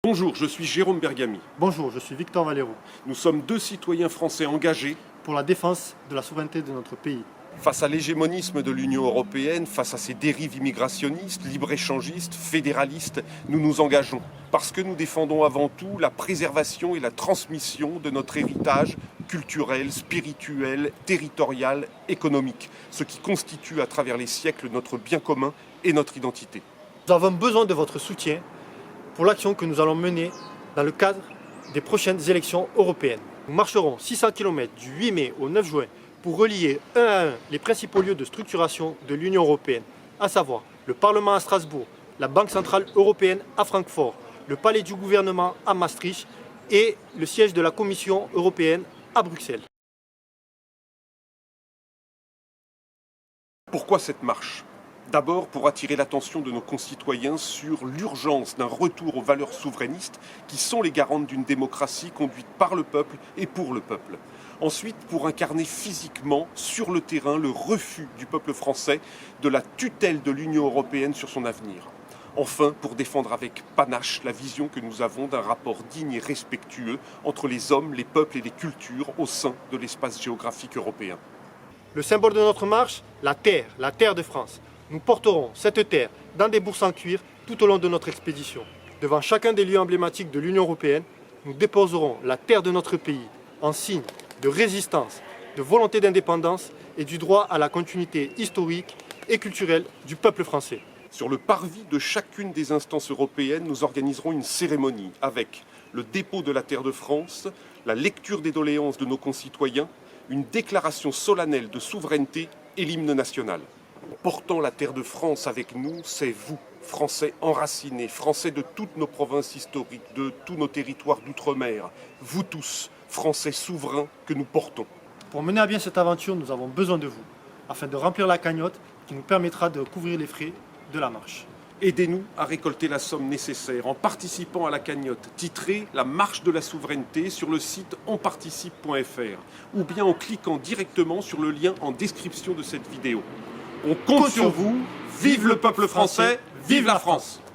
Bonjour, je suis Jérôme Bergamy. Bonjour, je suis Victor Valero, Nous sommes deux citoyens français engagés pour la défense de la souveraineté de notre pays. face à l'hégémonisme de l'Union européenne, face à ses dérives immigrationnistes, libre-échangistes, fédéralistes. Nous nous engageons parce que nous défendons avant tout la préservation et la transmission de notre héritage culturel, spirituel, territorial, économique, ce qui constitue à travers les siècles notre bien commun et notre identité. Nous avons besoin de votre soutien pour l'action que nous allons mener dans le cadre des prochaines élections européennes. Nous marcherons 600 km du 8 mai au 9 juin pour relier un à un les principaux lieux de structuration de l'Union européenne, à savoir le Parlement à Strasbourg, la Banque centrale européenne à Francfort, le Palais du gouvernement à Maastricht et le siège de la Commission européenne à Bruxelles. Pourquoi cette marche ? D'abord pour attirer l'attention de nos concitoyens sur l'urgence d'un retour aux valeurs souverainistes qui sont les garantes d'une démocratie conduite par le peuple et pour le peuple. Ensuite pour incarner physiquement sur le terrain le refus du peuple français de la tutelle de l'Union européenne sur son avenir. Enfin pour défendre avec panache la vision que nous avons d'un rapport digne et respectueux entre les hommes, les peuples et les cultures au sein de l'espace géographique européen. Le symbole de notre marche, la terre de France. Nous porterons cette terre dans des bourses en cuir tout au long de notre expédition. Devant chacun des lieux emblématiques de l'Union européenne, nous déposerons la terre de notre pays en signe de résistance, de volonté d'indépendance et du droit à la continuité historique et culturelle du peuple français. Sur le parvis de chacune des instances européennes, nous organiserons une cérémonie avec le dépôt de la terre de France, la lecture des doléances de nos concitoyens, une déclaration solennelle de souveraineté et l'hymne national. Portant la terre de France avec nous, c'est vous, Français enracinés, Français de toutes nos provinces historiques, de tous nos territoires d'outre-mer, vous tous, Français souverains que nous portons. Pour mener à bien cette aventure, nous avons besoin de vous, afin de remplir la cagnotte qui nous permettra de couvrir les frais de la marche. Aidez-nous à récolter la somme nécessaire en participant à la cagnotte titrée « La marche de la souveraineté » sur le site onparticipe.fr ou bien en cliquant directement sur le lien en description de cette vidéo. On compte sur vous, vive le peuple français, vive la France!